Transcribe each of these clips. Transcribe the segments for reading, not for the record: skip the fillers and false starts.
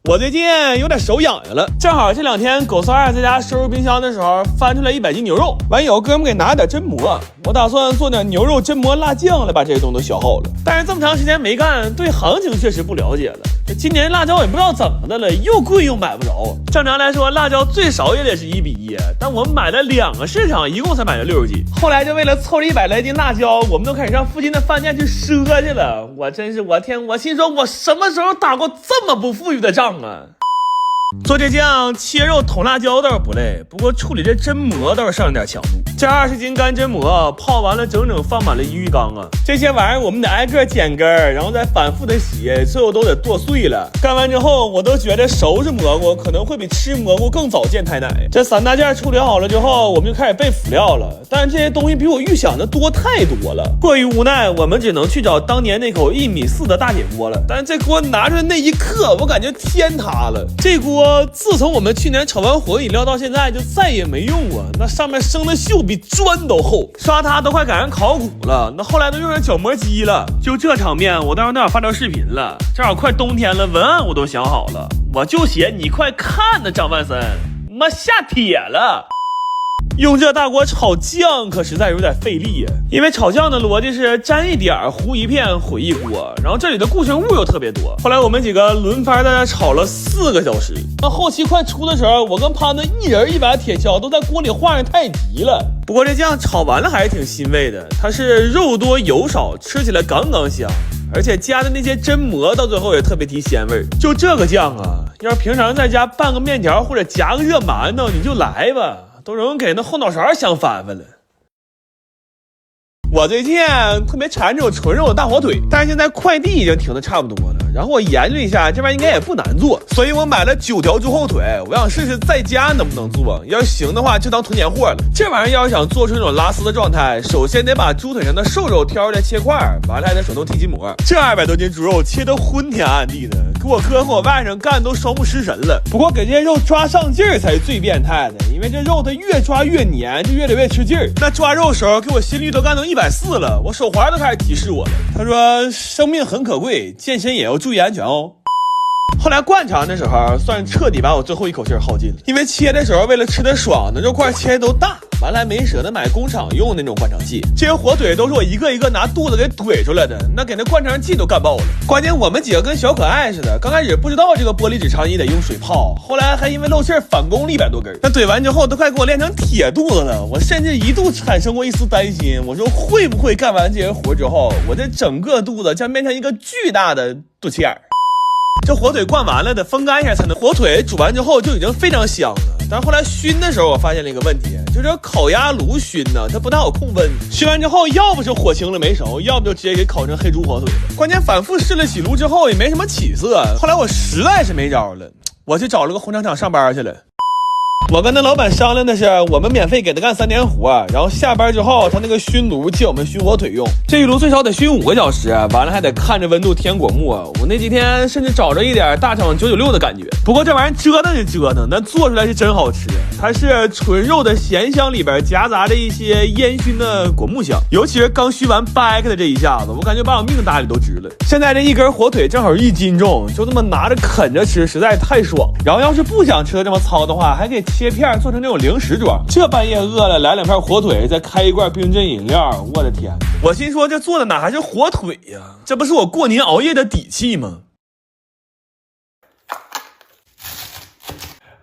我最近有点手痒痒了，正好这2天狗三二在家收拾冰箱的时候翻出来100斤牛肉，完有哥们给拿点榛蘑，我打算做点牛肉榛蘑辣酱来把这些东西都消耗了。但是这么长时间没干，对行情确实不了解了。这今年辣椒也不知道怎么的了，又贵又买不着。正常来说，辣椒最少也得是1比1，但我们买了2个市场，一共才买了60斤。后来就为了凑这100来斤辣椒，我们都开始上附近的饭店去赊去了。我真是我天，我心说我什么时候打过这么不富裕的仗啊！做这酱切肉捅辣椒倒是不累，不过处理这榛蘑倒是上了点强度。这20斤干榛蘑泡完了整整放满了1浴缸啊！这些玩意儿我们得挨个剪根儿，然后再反复的洗，最后都得剁碎了。干完之后我都觉得收拾蘑菇可能会比吃蘑菇更早见太奶。这3大件处理好了之后，我们就开始备辅料了，但是这些东西比我预想的多太多了。迫于无奈，我们只能去找当年那口1.4米的大铁锅了。但是这锅拿出来那一刻，我感觉天塌了。这锅自从我们去年炒完火饮料到现在就再也没用过，那上面生的锈比砖都厚，刷它都快赶上考古了。那后来都用上角磨机了。就这场面我当时都想发条视频了，正好快冬天了，文案我都想好了，我就写你快看呢张万森，妈下帖了。用这大锅炒酱可实在有点费力呀，因为炒酱的逻辑是沾一点糊一片毁一锅，然后这里的固形物又特别多。后来我们几个轮番在那炒了4个小时，那后期快出的时候，我跟潘子一人1把铁锹都在锅里化上太极了。不过这酱炒完了还是挺欣慰的，它是肉多油少，吃起来刚刚香，而且加的那些榛蘑到最后也特别提鲜味。就这个酱啊，要是平常在家拌个面条或者夹个热馒头，你就来吧，都容易给那后脑勺香翻翻了。我最近特别馋这种纯肉的大火腿，但是现在快递已经停的差不多了，然后我研究一下，这边应该也不难做，所以我买了9条猪后腿，我想试试在家能不能做，要是行的话就当囤年货了。这玩意儿要是想做出那种拉丝的状态，首先得把猪腿上的瘦肉挑出来切块，完了还得手动剔筋膜。这200多斤猪肉切得昏天暗地的，给我哥和我外甥干都双目失神了。不过给这些肉抓上劲儿才是最变态的，因为这肉它越抓越黏，就越得越吃劲儿。那抓肉时候给我心率都干到140了，我手环都开始提示我了。他说生命很可贵，健身也要注意安全哦。后来灌肠的时候算彻底把我最后一口气耗尽了，因为切的时候为了吃的爽，那肉块切的都大，完了还没舍得买工厂用那种灌肠器，这些火腿都是我一个一个拿肚子给怼出来的，那给那灌肠器都干爆了。关键我们几个跟小可爱似的，刚开始不知道这个玻璃纸肠衣得用水泡，后来还因为漏气返工了100多根，那怼完之后都快给我练成铁肚子了。我甚至一度产生过一丝担心，我说会不会干完这些活之后，我这整个肚子将变成一个巨大的肚脐眼。这火腿灌完了得风干一下才能，火腿煮完之后就已经非常香了，但是后来熏的时候我发现了一个问题，就是烤鸭炉熏呢它不太好控温，熏完之后要不是火轻了没熟，要不就直接给烤成黑猪火腿了。关键反复试了洗炉之后也没什么起色，后来我实在是没招了，我去找了个红厂上班去了。我跟那老板商量的是，我们免费给他干3天活，然后下班之后他那个熏炉借我们熏火腿用，这一炉最少得熏5个小时，完了还得看着温度添果木。我那几天甚至找着一点大厂996的感觉。不过这玩意儿折腾是折腾，但做出来是真好吃。它是纯肉的咸香里边夹杂着一些烟熏的果木香，尤其是刚熏完掰开的这一下子，我感觉把我命搭里都值了。现在这一根火腿正好1斤重，就这么拿着啃着吃实在太爽。然后要是不想吃的这么糙的话，还可以切片做成那种零食装，这半夜饿了来2片火腿，再开一罐冰镇饮料，我的天！我心说这做的哪还是火腿呀？这不是我过年熬夜的底气吗？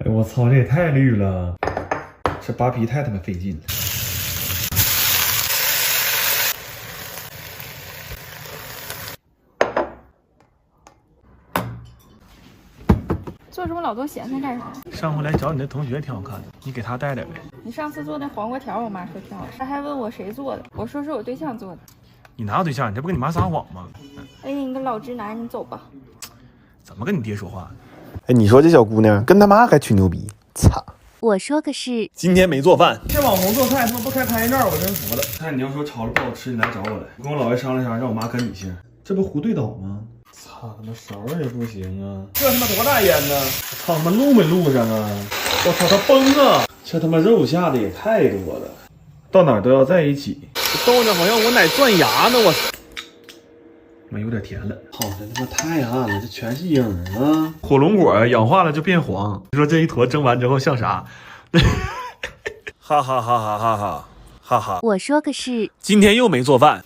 哎，我操，这也太绿了，这扒皮太他妈费劲了。做什么老多咸菜干啥？上回来找你的同学挺好看的，你给他带点呗。你上次做那黄瓜条，我妈说挺好吃，她还问我谁做的，我说是我对象做的。你哪有对象？你这不跟你妈撒谎吗？哎呀，你个老直男，你走吧。怎么跟你爹说话？哎，你说这小姑娘跟他妈还吹牛逼，操！我说个是，今天没做饭，这网红做菜他妈不开拍照，我真服了。但你要说炒了不好吃，你来找我来。我跟我姥爷商量商量，让我妈跟你姓，这不胡对倒吗？操他妈勺也不行啊！这他妈多大烟呢？操他妈录没录上啊？我操他崩啊！这他妈肉下的也太多了，到哪儿都要在一起。逗着好像我奶钻牙呢，我。妈有点甜了。好的他妈太暗了，这全是影啊！火龙果氧化了就变黄。你说这一坨蒸完之后像啥？哈哈哈哈哈哈哈哈！我说个是，今天又没做饭。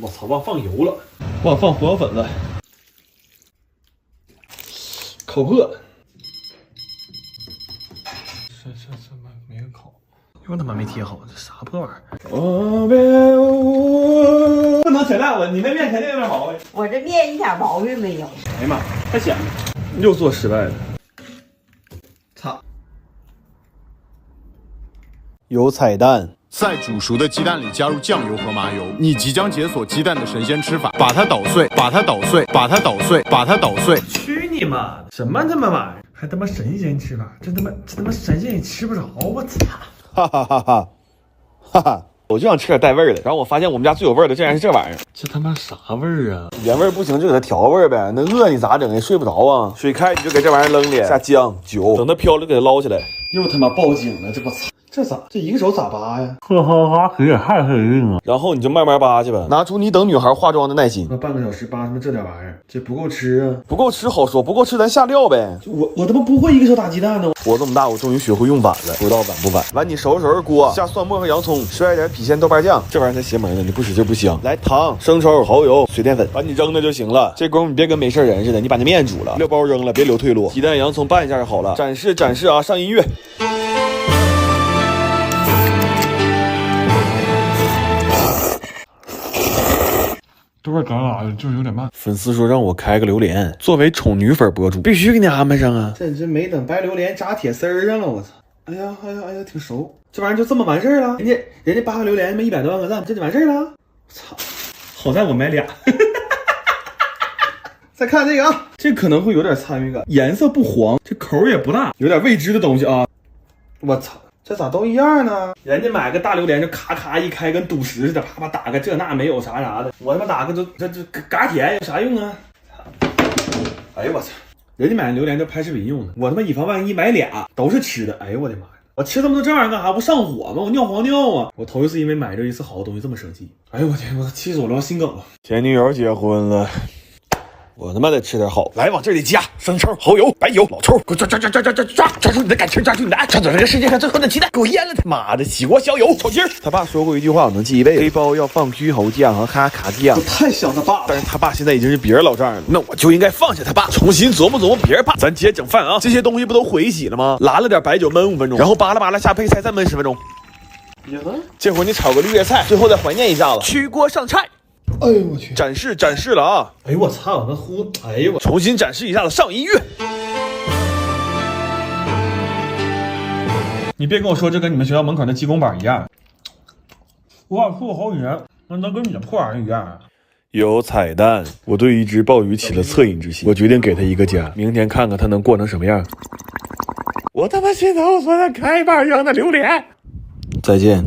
我操，忘放油了，忘放胡椒粉了，烤破。这没个烤，又他妈没贴好，这啥破玩意儿？不能扯淡，你那面肯定有点毛病。我这面一点毛病没有。哎呀妈，太咸了，又做失败了。操！有彩蛋。在煮熟的鸡蛋里加入酱油和麻油，你即将解锁鸡蛋的神仙吃法，把它捣碎，把它捣碎，把它捣碎，把它捣碎。去你妈的！什么他妈玩意儿？还他妈神仙吃法？这他妈神仙也吃不着！我操！哈哈哈哈哈哈！我就想吃点带味儿的，然后我发现我们家最有味儿的竟然是这玩意儿。这他妈啥味儿啊？原味儿不行就给它调味儿呗。那饿你咋整？你睡不着啊？水开你就给这玩意儿扔里，下姜酒，等它飘了给它捞起来。又他妈报警了！这不操！这咋？这一个手咋扒呀？哈哈哈，可也太黑硬啊！然后你就慢慢扒去吧，拿出你等女孩化妆的耐心。那半个小时扒他妈这点玩意儿，这不够吃啊！不够吃好说，不够吃咱下料呗。我他妈不会一个手打鸡蛋呢！我这么大，我终于学会用碗了，不知道碗不碗。完，你收拾收拾锅，下蒜末和洋葱，摔点郫县豆瓣酱，这玩意儿才邪门呢，你不使劲不香。来糖、生抽、蚝油、水淀粉，把你扔那就行了。这功夫你别跟没事人似的，你把那面煮了，料包扔了，别留退路。鸡蛋、洋葱拌一下就好了。展示展示啊，上音乐。都是干啥的，就是有点慢。粉丝说让我开个榴莲，作为宠女粉博主，必须给你安排上啊！这没等白榴莲扎铁丝儿上了，我操！哎呀，挺熟。这玩意儿就这么完事儿了？人家扒个榴莲没100多万个赞，这就完事儿了？我操！好在我买俩。再看这个啊，这可能会有点参与感，颜色不黄，这口也不大，有点未知的东西啊！我操！这咋都一样呢？人家买个大榴莲就咔咔一开，跟赌石似的，啪啪打个这那没有啥的。我他妈打个这嘎甜有啥用啊？哎呦我操！人家买榴莲就拍视频用的，我他妈以防万一买俩都是吃的。哎呦我的妈呀！我吃这么多这玩意儿干啥？不上火吗？我尿黄尿啊！我头一次因为买这一次好的东西这么生气。哎呦我天！我气死我了，我心梗了。前女友结婚了。我他妈得吃点好，来往这里加生抽、蚝油、白油、老抽，给我抓住你的感情，抓住你的爱，抓走这个世界上最后的期待，给我腌了他妈的起锅消油炒鸡儿。他爸说过一句话，我能记一辈子：黑包要放居侯酱和哈卡酱。我太想他爸，但是他爸现在已经是别人老丈人了，那我就应该放下他爸，重新琢磨别人爸。咱接着整饭啊，这些东西不都回洗了吗？拉了点白酒焖5分钟，然后扒拉下配菜再焖10分钟。这会儿你炒个绿叶菜，最后再怀念一下子，取锅上菜。哎呦我去！展示了啊！哎呦我操！那哎呦我！重新展示一下子，上音乐。你别跟我说这跟你们学校门口那鸡公板一样。我说好几年，那能跟你的破玩意儿一样啊？有彩蛋！我对一只鲍鱼起了恻隐之心，我决定给它一个家，明天看看它能过成什么样。我他妈心疼我昨天开一半扔的榴莲。再见。